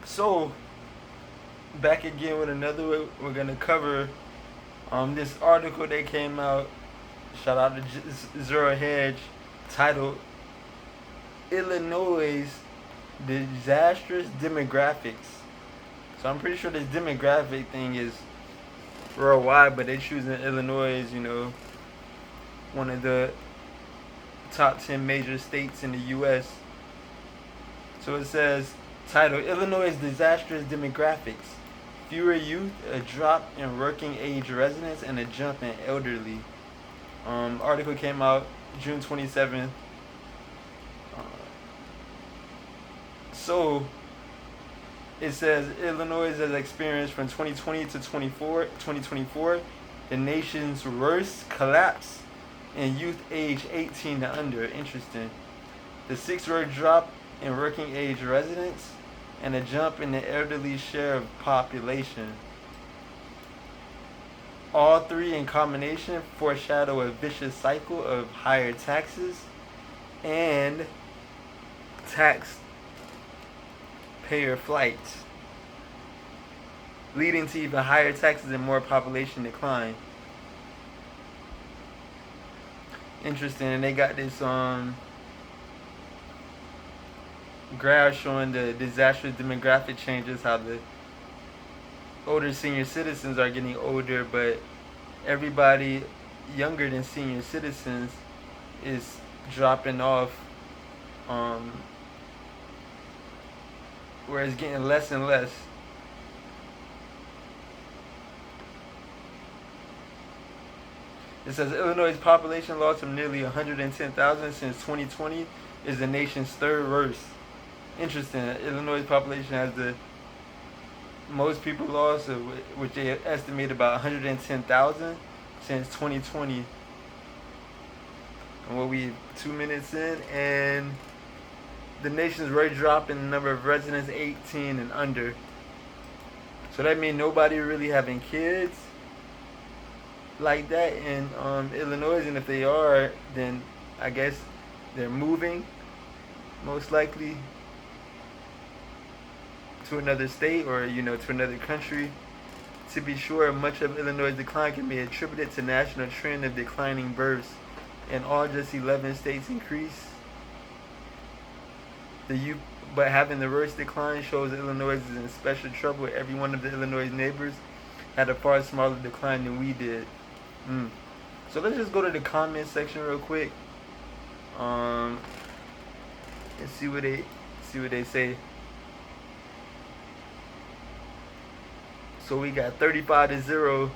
So, back again with another way. We're gonna cover this article that came out. Shout out to Zero Hedge, titled "Illinois' Disastrous Demographics." So I'm pretty sure this demographic thing is worldwide, but they choosing Illinois, one of the top 10 major states in the U.S. So it says, title, Illinois' Disastrous Demographics. Fewer youth, a drop in working age residents, and a jump in elderly. Article came out June 27th. Uh, so it says Illinois has experienced from 2020 to 2024 the nation's worst collapse in youth age 18 to under. Interesting. The 6-word drop in working age residents and a jump in the elderly share of population. All three in combination foreshadow a vicious cycle of higher taxes and taxpayer flight, leading to even higher taxes and more population decline. Interesting, and they got this graph showing the disastrous demographic changes, how the older senior citizens are getting older, but everybody younger than senior citizens is dropping off, where it's getting less and less. It says Illinois' population loss of nearly 110,000 since 2020 is the nation's third worst. Interesting. Illinois' population has the most people lost, which they estimate about 110,000 since 2020. And what we 2 minutes in, and the nation's rate drop in the number of residents 18 and under. So that means nobody really having kids like that in Illinois, and if they are, then I guess they're moving, most likely to another state or to another country. To be sure, much of Illinois' decline can be attributed to national trend of declining births. In all just 11 states increase but having the worst decline shows Illinois is in special trouble. Every one of the Illinois neighbors had a far smaller decline than we did. So let's just go to the comment section real quick, and see what they say. So we got 35-0.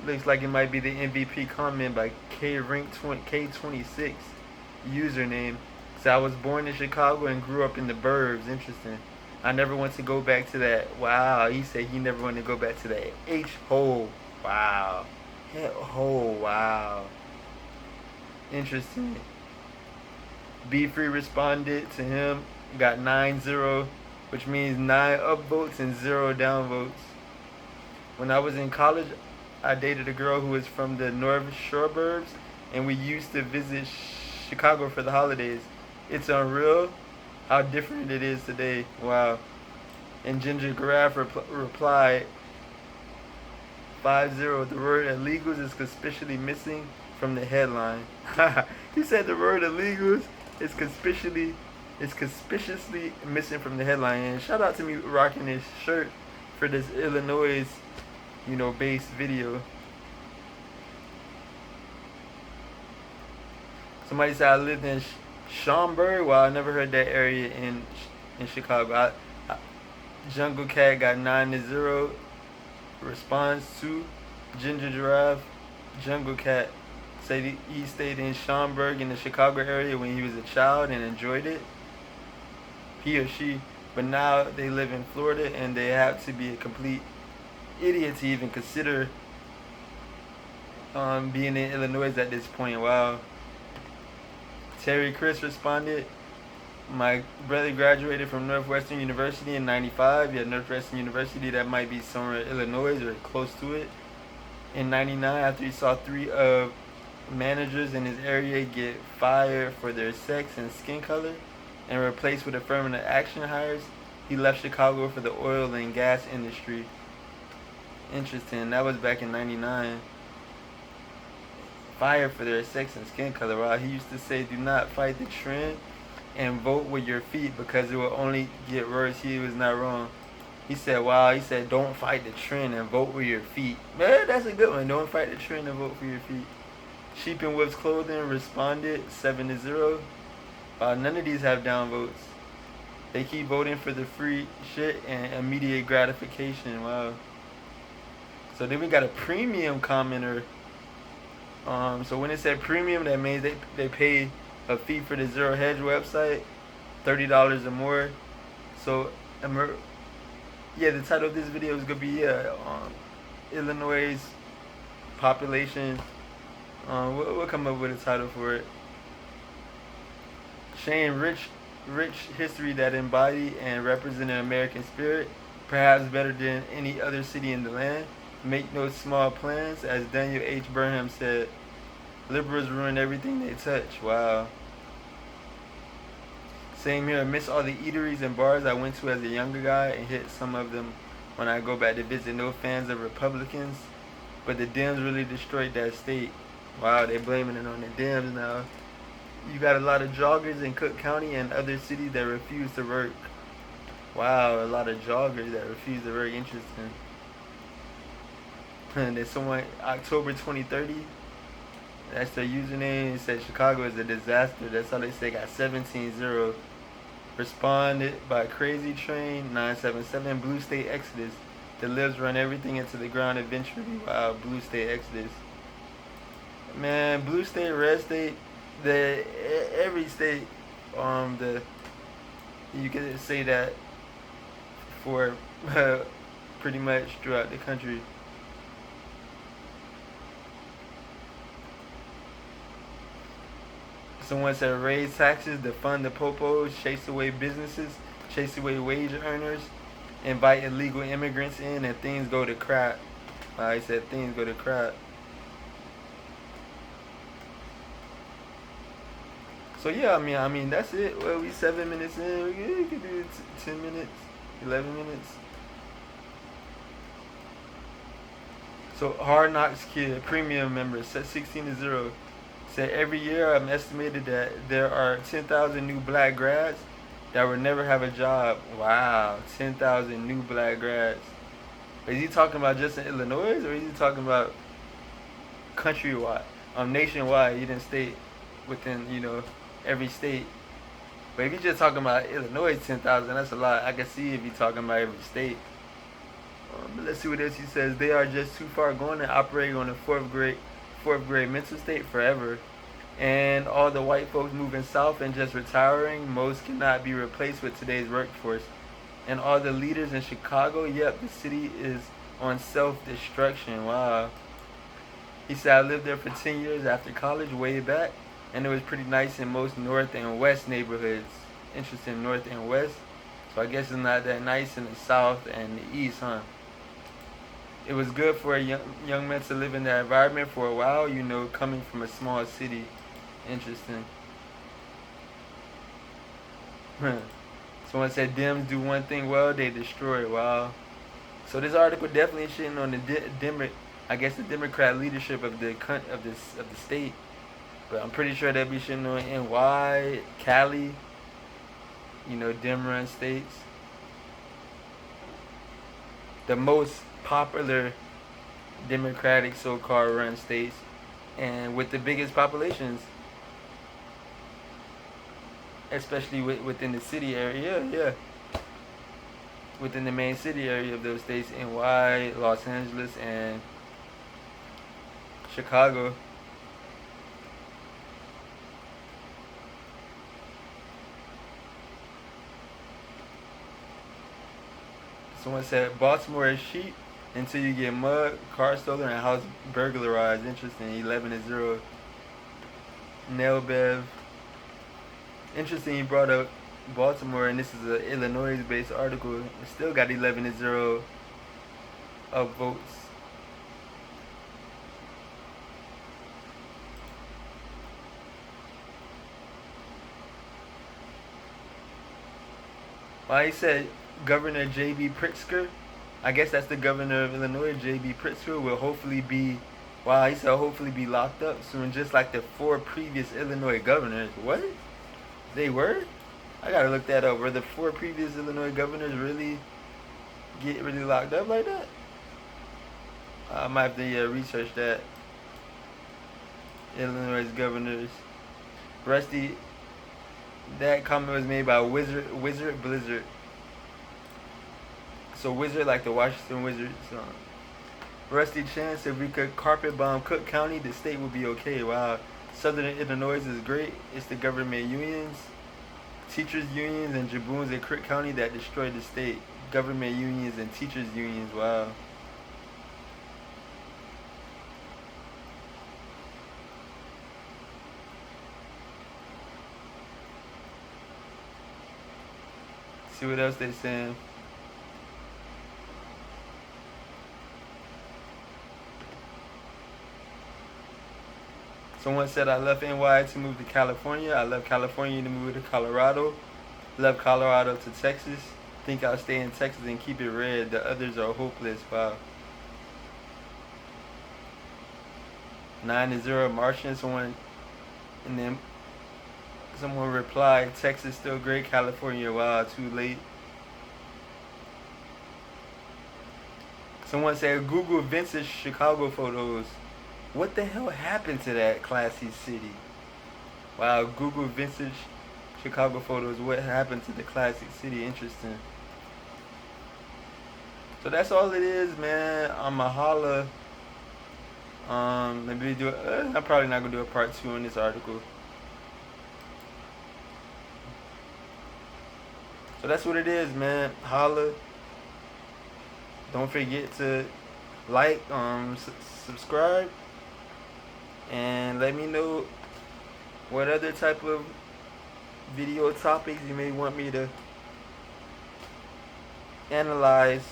Looks like it might be the MVP comment by K26 username. So I was born in Chicago and grew up in the burbs. Interesting. I never want to go back to that. Wow. He said he never wanted to go back to that H-hole. Wow. Oh, wow. Interesting. Be Free responded to him. Got 9-0, which means 9 upvotes and 0 downvotes. When I was in college, I dated a girl who was from the North Suburbs, and we used to visit Chicago for the holidays. It's unreal how different it is today. Wow. And Ginger Giraffe replied, 5-0, the word illegals is conspicuously missing from the headline. He said the word illegals is conspicuously missing from the headline. And shout out to me rocking this shirt for this Illinois, based video. Somebody said I lived in Schaumburg. Well, I never heard that area in Chicago. Jungle Cat got 9-0. Response to Ginger Giraffe. Jungle Cat said he stayed in Schaumburg in the Chicago area when he was a child and enjoyed it. He or she. But now they live in Florida and they have to be a complete idiot to even consider being in Illinois at this point. Wow. Terry Chris responded, my brother graduated from Northwestern University in 95. Yeah, Northwestern University, that might be somewhere in Illinois or close to it. In 99, after he saw 3 managers in his area get fired for their sex and skin color and replaced with affirmative action hires, He left Chicago for the oil and gas industry. Interesting. That was back in '99. Fired for their sex and skin color. Wow. He used to say, "Do not fight the trend and vote with your feet because it will only get worse." He was not wrong. He said, "Wow." He said, "Don't fight the trend and vote with your feet." Man, that's a good one. Don't fight the trend and vote for your feet. Sheep and Wolves Clothing responded 7-0. Wow, none of these have downvotes. They keep voting for the free shit and immediate gratification. Wow. So then we got a premium commenter. So when it said premium, that means they pay a fee for the Zero Hedge website, $30 or more. So yeah, the title of this video is gonna be Illinois population. We'll come up with a title for it. Shane rich history that embody and represent an American spirit, perhaps better than any other city in the land. Make no small plans, as Daniel H. Burnham said. Liberals ruin everything they touch. Wow. Same here. I miss all the eateries and bars I went to as a younger guy and hit some of them when I go back to visit. No fans of Republicans, but the Dems really destroyed that state. Wow, they're blaming it on the Dems now. You got a lot of joggers in Cook County and other cities that refuse to work. Wow, a lot of joggers that refuse to work. Interesting. And there's someone, October 2030, that's their username. It said Chicago is a disaster. That's how they say. Got 17-0. Responded by Crazy Train 977. Blue State Exodus. The libs run everything into the ground eventually. Wow, Blue State Exodus. Man, Blue State, Red State, every state, you can say that for pretty much throughout the country. Someone said raise taxes, defund the popos, chase away businesses, chase away wage earners, invite illegal immigrants in, and things go to crap. He said things go to crap. So yeah, I mean that's it. Well, we 7 minutes in. We could do 10 minutes, 11 minutes. So Hard Knocks Kid, premium member, set 16-0. Said every year I'm estimated that there are 10,000 new black grads that will never have a job. Wow, 10,000 new black grads. Is he talking about just in Illinois, or is he talking about countrywide, nationwide? He didn't state within, every state. But if you're just talking about Illinois, 10,000, that's a lot. I can see if you're talking about every state. But let's see what else he says. They are just too far gone and operating on the fourth grade mental state forever. And all the white folks moving south and just retiring, most cannot be replaced with today's workforce. And all the leaders in Chicago, yep, the city is on self-destruction. Wow. He said, I lived there for 10 years after college, way back, and it was pretty nice in most north and west neighborhoods. Interesting, north and west. So I guess it's not that nice in the south and the east, huh? It was good for a young man to live in that environment for a while, coming from a small city. Interesting. Someone said Dems do one thing well, they destroy it. Wow. So this article definitely shitting on the Democrat leadership of the state. But I'm pretty sure they'll be shitting on NY, Cali, Dem-run states. The most popular Democratic so-called run states, and with the biggest populations, especially within the city area. Yeah, within the main city area of those states, NY, Los Angeles, and Chicago. Someone said Baltimore is cheap until you get mugged, car stolen, and house burglarized. Interesting. 11-0. Nell Bev. Interesting. You brought up Baltimore, and this is an Illinois-based article. It still got 11-0 of votes. He said Governor J.B. Pritzker, I guess that's the governor of Illinois, J.B. Pritzker, will hopefully be, wow, he said hopefully be locked up soon, just like the 4 previous Illinois governors. What? They were? I gotta look that up. Were the 4 previous Illinois governors really get really locked up like that? I might have to research that. Illinois governors. Rusty, that comment was made by Wizard Blizzard. So Wizard like the Washington Wizards. Rusty Chance, if we could carpet bomb Cook County, the state would be okay. Wow. Southern Illinois is great. It's the government unions, teachers unions, and jaboons in Cook County that destroyed the state. Government unions and teachers unions. Wow. See what else they saying. Someone said I left NY to move to California. I left California to move to Colorado. Left Colorado to Texas. Think I'll stay in Texas and keep it red. The others are hopeless. Wow. 9-0 Martian. And then someone replied, Texas still great, California, wow, too late. Someone said Google vintage Chicago photos. What the hell happened to that classy city? Wow, Google vintage Chicago photos. What happened to the classic city? Interesting. So that's all it is, man. I'ma holla. Maybe do. I'm probably not gonna do a part 2 on this article. So that's what it is, man. Holla. Don't forget to like, subscribe, and let me know what other type of video topics you may want me to analyze.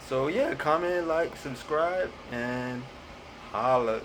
So yeah, comment, like, subscribe, and holla.